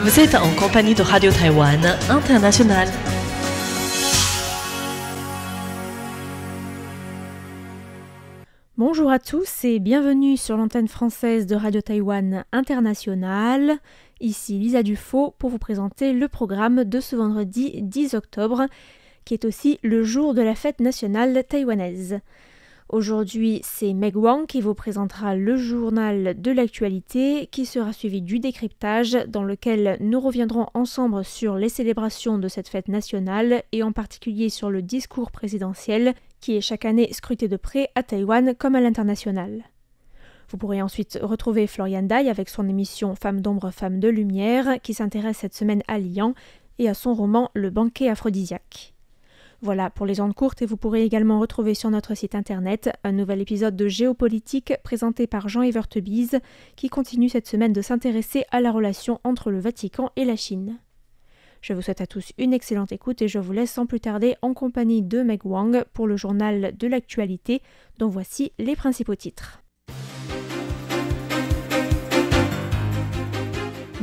Vous êtes en compagnie de Radio Taïwan International. Bonjour à tous et bienvenue sur l'antenne française de Radio Taïwan International. Ici Lisa Dufaux pour vous présenter le programme de ce vendredi 10 octobre, qui est aussi le jour de la fête nationale taïwanaise. Aujourd'hui, c'est Meg Wang qui vous présentera le journal de l'actualité qui sera suivi du décryptage dans lequel nous reviendrons ensemble sur les célébrations de cette fête nationale et en particulier sur le discours présidentiel qui est chaque année scruté de près à Taïwan comme à l'international. Vous pourrez ensuite retrouver Florian Dai avec son émission Femmes d'ombre, Femmes de lumière qui s'intéresse cette semaine à Lian et à son roman Le banquet aphrodisiaque. Voilà pour les ondes courtes et vous pourrez également retrouver sur notre site internet un nouvel épisode de Géopolitique présenté par Jean-Yves Heurtebise qui continue cette semaine de s'intéresser à la relation entre le Vatican et la Chine. Je vous souhaite à tous une excellente écoute et je vous laisse sans plus tarder en compagnie de Meg Wang pour le journal de l'actualité dont voici les principaux titres.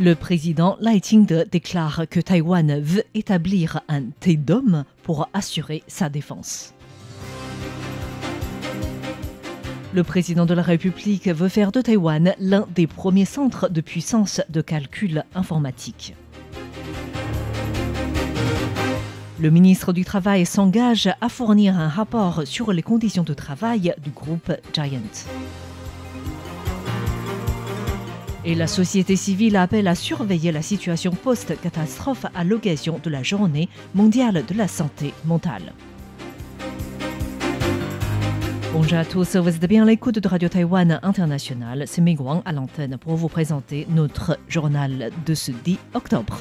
Le président Lai Ching-te déclare que Taïwan veut établir un Taidom pour assurer sa défense. Le président de la République veut faire de Taïwan l'un des premiers centres de puissance de calcul informatique. Le ministre du Travail s'engage à fournir un rapport sur les conditions de travail du groupe Giant. Et la société civile appelle à surveiller la situation post-catastrophe à l'occasion de la Journée mondiale de la santé mentale. Bonjour à tous, vous êtes bien à l'écoute de Radio Taïwan International. C'est Meg Wang à l'antenne pour vous présenter notre journal de ce 10 octobre.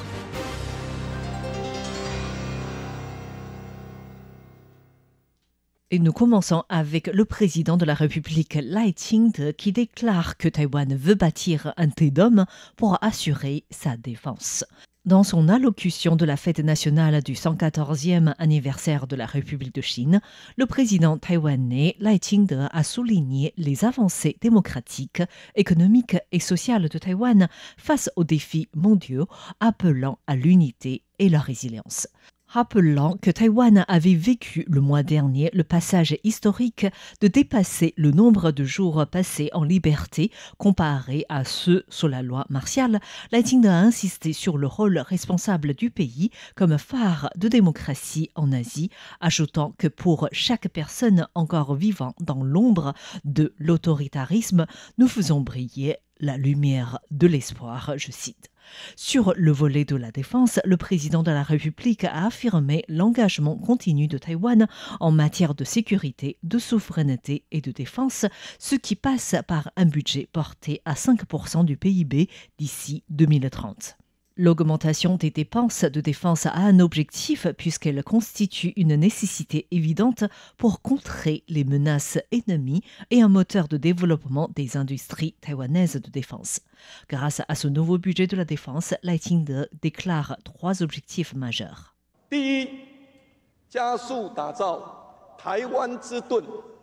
Et nous commençons avec le président de la République Lai Ching-te qui déclare que Taïwan veut bâtir un Taidom pour assurer sa défense. Dans son allocution de la fête nationale du 114e anniversaire de la République de Chine, le président taïwanais Lai Ching-te a souligné les avancées démocratiques, économiques et sociales de Taïwan face aux défis mondiaux, appelant à l'unité et la résilience. Rappelant que Taïwan avait vécu le mois dernier le passage historique de dépasser le nombre de jours passés en liberté comparé à ceux sous la loi martiale, Lai Ching-te a insisté sur le rôle responsable du pays comme phare de démocratie en Asie, ajoutant que pour chaque personne encore vivant dans l'ombre de l'autoritarisme, nous faisons briller la lumière de l'espoir, je cite. Sur le volet de la défense, le président de la République a affirmé l'engagement continu de Taïwan en matière de sécurité, de souveraineté et de défense, ce qui passe par un budget porté à 5% du PIB d'ici 2030. L'augmentation des dépenses de défense a un objectif puisqu'elle constitue une nécessité évidente pour contrer les menaces ennemies et un moteur de développement des industries taïwanaises de défense. Grâce à ce nouveau budget de la défense, Lai Ching-te déclare 3 objectifs majeurs.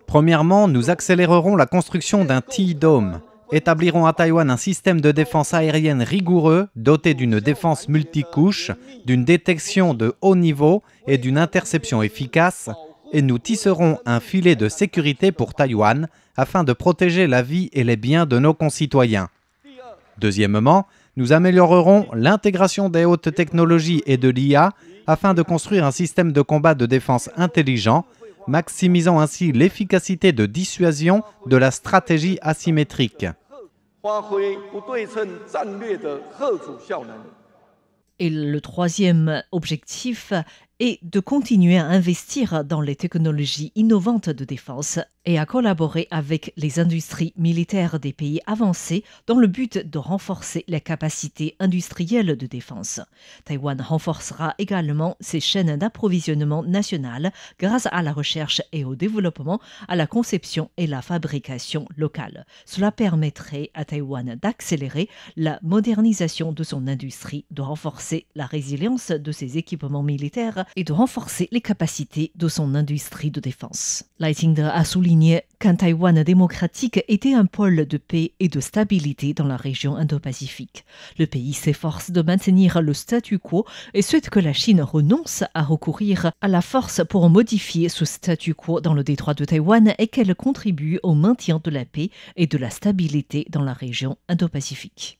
Premièrement, nous accélérerons la construction d'un Taidom. Établirons à Taïwan un système de défense aérienne rigoureux, doté d'une défense multicouche, d'une détection de haut niveau et d'une interception efficace, et nous tisserons un filet de sécurité pour Taïwan afin de protéger la vie et les biens de nos concitoyens. Deuxièmement, nous améliorerons l'intégration des hautes technologies et de l'IA afin de construire un système de combat de défense intelligent, maximisant ainsi l'efficacité de dissuasion de la stratégie asymétrique. Et le troisième objectif est de continuer à investir dans les technologies innovantes de défense et à collaborer avec les industries militaires des pays avancés dans le but de renforcer les capacités industrielles de défense. Taïwan renforcera également ses chaînes d'approvisionnement nationales grâce à la recherche et au développement, à la conception et la fabrication locale. Cela permettrait à Taïwan d'accélérer la modernisation de son industrie, de renforcer la résilience de ses équipements militaires et de renforcer les capacités de son industrie de défense. Lai Ching-te a souligné qu'un Taïwan démocratique était un pôle de paix et de stabilité dans la région Indo-Pacifique. Le pays s'efforce de maintenir le statu quo et souhaite que la Chine renonce à recourir à la force pour modifier ce statu quo dans le détroit de Taïwan et qu'elle contribue au maintien de la paix et de la stabilité dans la région Indo-Pacifique.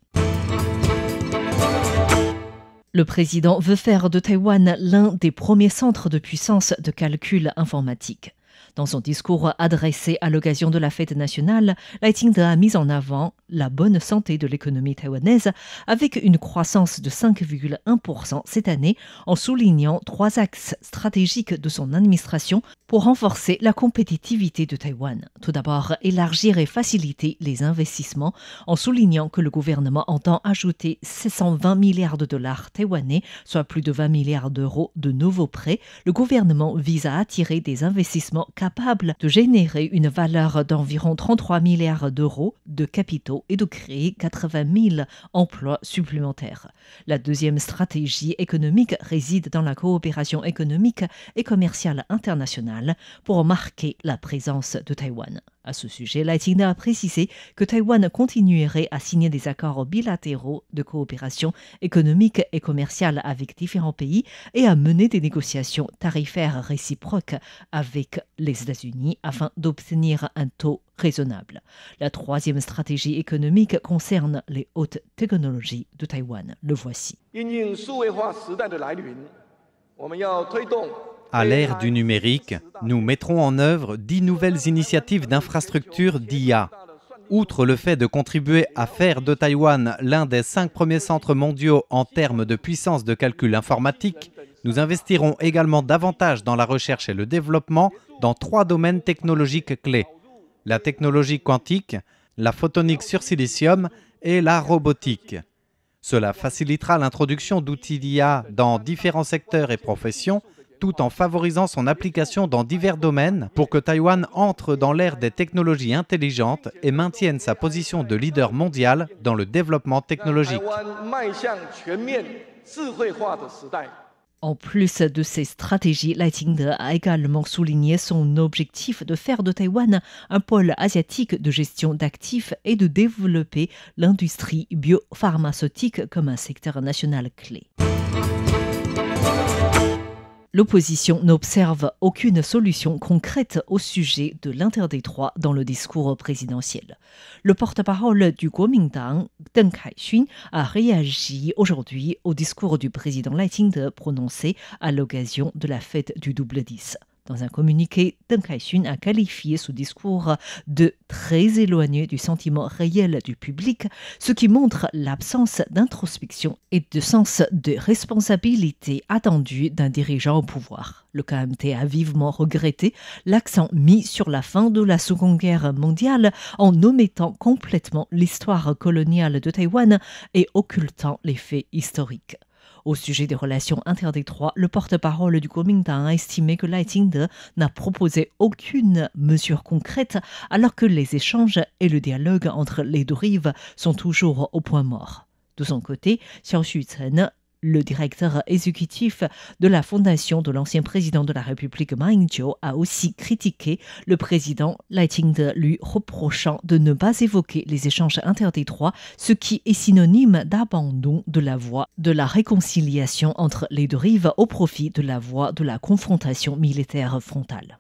Le président veut faire de Taïwan l'un des premiers centres de puissance de calcul informatique. Dans son discours adressé à l'occasion de la fête nationale, Lai Ching-te a mis en avant la bonne santé de l'économie taïwanaise avec une croissance de 5,1% cette année en soulignant 3 axes stratégiques de son administration pour renforcer la compétitivité de Taïwan. Tout d'abord, élargir et faciliter les investissements en soulignant que le gouvernement entend ajouter 620 milliards de dollars taïwanais, soit plus de 20 milliards d'euros de nouveaux prêts. Le gouvernement vise à attirer des investissements capables de générer une valeur d'environ 33 milliards d'euros de capitaux et de créer 80 000 emplois supplémentaires. La deuxième stratégie économique réside dans la coopération économique et commerciale internationale pour marquer la présence de Taïwan. À ce sujet, Lai Ching-te a précisé que Taïwan continuerait à signer des accords bilatéraux de coopération économique et commerciale avec différents pays et à mener des négociations tarifaires réciproques avec les États-Unis afin d'obtenir un taux raisonnable. La troisième stratégie économique concerne les hautes technologies de Taïwan. Le voici. À l'ère du numérique, nous mettrons en œuvre 10 nouvelles initiatives d'infrastructures d'IA. Outre le fait de contribuer à faire de Taïwan l'un des 5 premiers centres mondiaux en termes de puissance de calcul informatique, nous investirons également davantage dans la recherche et le développement dans 3 domaines technologiques clés: la technologie quantique, la photonique sur silicium et la robotique. Cela facilitera l'introduction d'outils d'IA dans différents secteurs et professions, tout en favorisant son application dans divers domaines pour que Taïwan entre dans l'ère des technologies intelligentes et maintienne sa position de leader mondial dans le développement technologique. En plus de ces stratégies, Lai Ching-te a également souligné son objectif de faire de Taïwan un pôle asiatique de gestion d'actifs et de développer l'industrie biopharmaceutique comme un secteur national clé. L'opposition n'observe aucune solution concrète au sujet de l'interdétroit dans le discours présidentiel. Le porte-parole du Kuomintang, Deng Kai-shun, a réagi aujourd'hui au discours du président Lai Ching-te prononcé à l'occasion de la fête du double 10. Dans un communiqué, Deng Kai-shun a qualifié ce discours de très éloigné du sentiment réel du public, ce qui montre l'absence d'introspection et de sens de responsabilité attendu d'un dirigeant au pouvoir. Le KMT a vivement regretté l'accent mis sur la fin de la Seconde Guerre mondiale en omettant complètement l'histoire coloniale de Taïwan et occultant les faits historiques. Au sujet des relations interdétroits, le porte-parole du Kuomintang a estimé que Lai Ching-te n'a proposé aucune mesure concrète alors que les échanges et le dialogue entre les deux rives sont toujours au point mort. De son côté, Xiao Xuchen, le directeur exécutif de la fondation de l'ancien président de la République Ma Ying-jeou, a aussi critiqué le président Lai Ching-te, lui reprochant de ne pas évoquer les échanges interdétroits, ce qui est synonyme d'abandon de la voie de la réconciliation entre les deux rives au profit de la voie de la confrontation militaire frontale.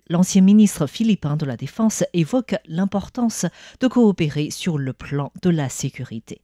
L'ancien ministre philippin de la Défense évoque l'importance de coopérer sur le plan de la sécurité.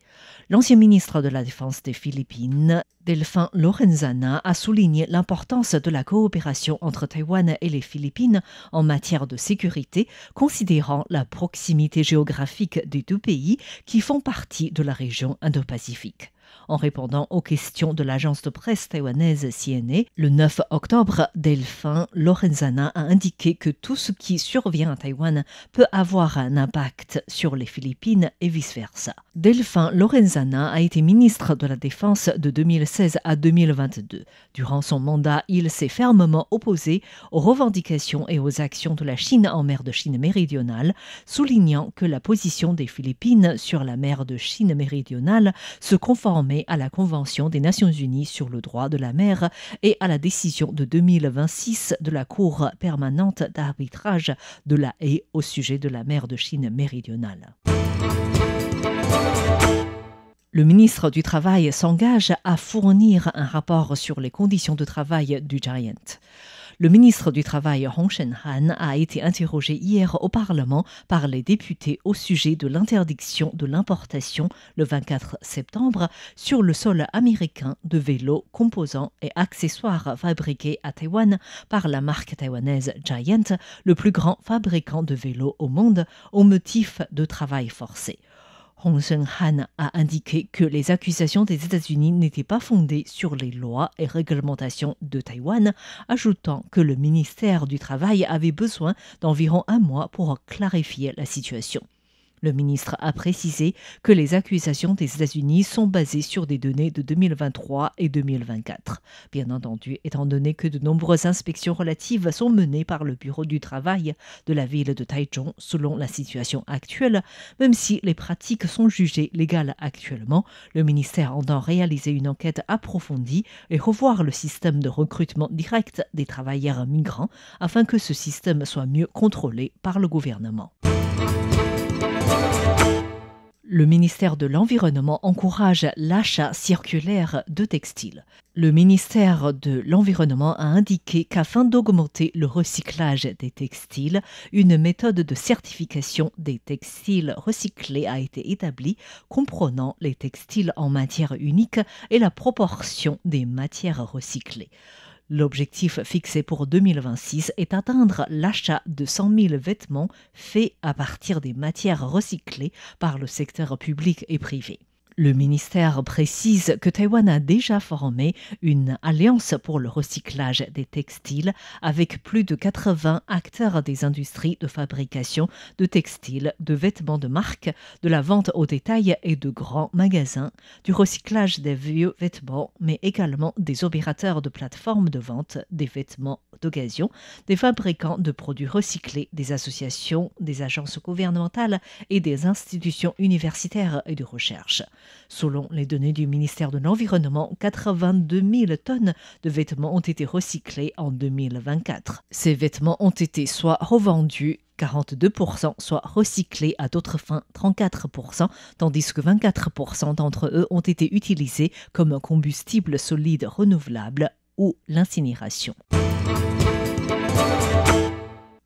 L'ancien ministre de la Défense des Philippines, Delfin Lorenzana, a souligné l'importance de la coopération entre Taïwan et les Philippines en matière de sécurité, considérant la proximité géographique des deux pays qui font partie de la région Indo-Pacifique. En répondant aux questions de l'agence de presse taïwanaise CNA, le 9 octobre, Delfin Lorenzana a indiqué que tout ce qui survient à Taïwan peut avoir un impact sur les Philippines et vice-versa. Delfin Lorenzana a été ministre de la Défense de 2016 à 2022. Durant son mandat, il s'est fermement opposé aux revendications et aux actions de la Chine en mer de Chine méridionale, soulignant que la position des Philippines sur la mer de Chine méridionale se conforme conformer à la Convention des Nations Unies sur le droit de la mer et à la décision de 2026 de la Cour permanente d'arbitrage de la Haye au sujet de la mer de Chine méridionale. Le ministre du Travail s'engage à fournir un rapport sur les conditions de travail du Giant. Le ministre du Travail, Hong Shenhan, a été interrogé hier au Parlement par les députés au sujet de l'interdiction de l'importation le 24 septembre sur le sol américain de vélos, composants et accessoires fabriqués à Taïwan par la marque taïwanaise Giant, le plus grand fabricant de vélos au monde, au motif de travail forcé. Hong Shenhan a indiqué que les accusations des États-Unis n'étaient pas fondées sur les lois et réglementations de Taïwan, ajoutant que le ministère du Travail avait besoin d'environ un mois pour clarifier la situation. Le ministre a précisé que les accusations des États-Unis sont basées sur des données de 2023 et 2024. Bien entendu, étant donné que de nombreuses inspections relatives sont menées par le Bureau du travail de la ville de Taichung selon la situation actuelle, même si les pratiques sont jugées légales actuellement, le ministère entend réaliser une enquête approfondie et revoir le système de recrutement direct des travailleurs migrants afin que ce système soit mieux contrôlé par le gouvernement. Le ministère de l'Environnement encourage l'achat circulaire de textiles. Le ministère de l'Environnement a indiqué qu'afin d'augmenter le recyclage des textiles, une méthode de certification des textiles recyclés a été établie, comprenant les textiles en matière unique et la proportion des matières recyclées. L'objectif fixé pour 2026 est d'atteindre l'achat de 100 000 vêtements faits à partir des matières recyclées par le secteur public et privé. Le ministère précise que Taïwan a déjà formé une alliance pour le recyclage des textiles avec plus de 80 acteurs des industries de fabrication de textiles, de vêtements de marque, de la vente au détail et de grands magasins, du recyclage des vieux vêtements, mais également des opérateurs de plateformes de vente des vêtements d'occasion, des fabricants de produits recyclés, des associations, des agences gouvernementales et des institutions universitaires et de recherche. Selon les données du ministère de l'Environnement, 82 000 tonnes de vêtements ont été recyclés en 2024. Ces vêtements ont été soit revendus 42%, soit recyclés à d'autres fins 34%, tandis que 24% d'entre eux ont été utilisés comme un combustible solide renouvelable ou l'incinération.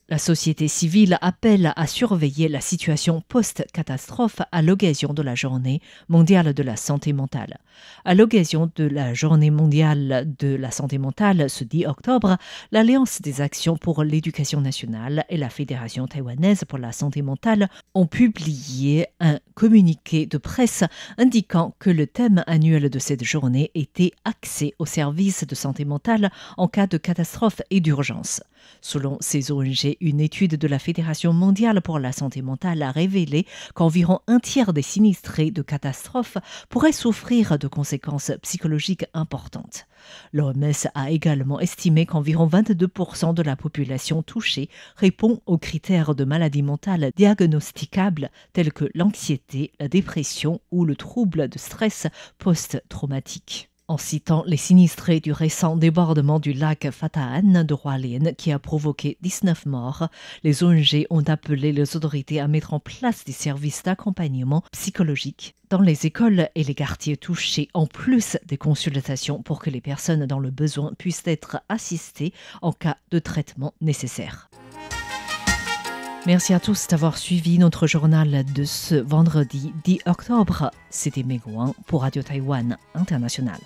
La société civile appelle à surveiller la situation post-catastrophe à l'occasion de la Journée mondiale de la santé mentale. À l'occasion de la Journée mondiale de la santé mentale ce 10 octobre, l'Alliance des actions pour l'éducation nationale et la Fédération taïwanaise pour la santé mentale ont publié un communiqué de presse indiquant que le thème annuel de cette journée était « Accès aux services de santé mentale en cas de catastrophe et d'urgence ». Selon ces ONG, une étude de la Fédération mondiale pour la santé mentale a révélé qu'environ un tiers des sinistrés de catastrophes pourraient souffrir de conséquences psychologiques importantes. L'OMS a également estimé qu'environ 22% de la population touchée répond aux critères de maladie mentale diagnosticables tels que l'anxiété, la dépression ou le trouble de stress post-traumatique. En citant les sinistrés du récent débordement du lac Fata'an de Hualien qui a provoqué 19 morts, les ONG ont appelé les autorités à mettre en place des services d'accompagnement psychologique dans les écoles et les quartiers touchés, en plus des consultations pour que les personnes dans le besoin puissent être assistées en cas de traitement nécessaire. Merci à tous d'avoir suivi notre journal de ce vendredi 10 octobre. C'était Meguang pour Radio Taïwan International.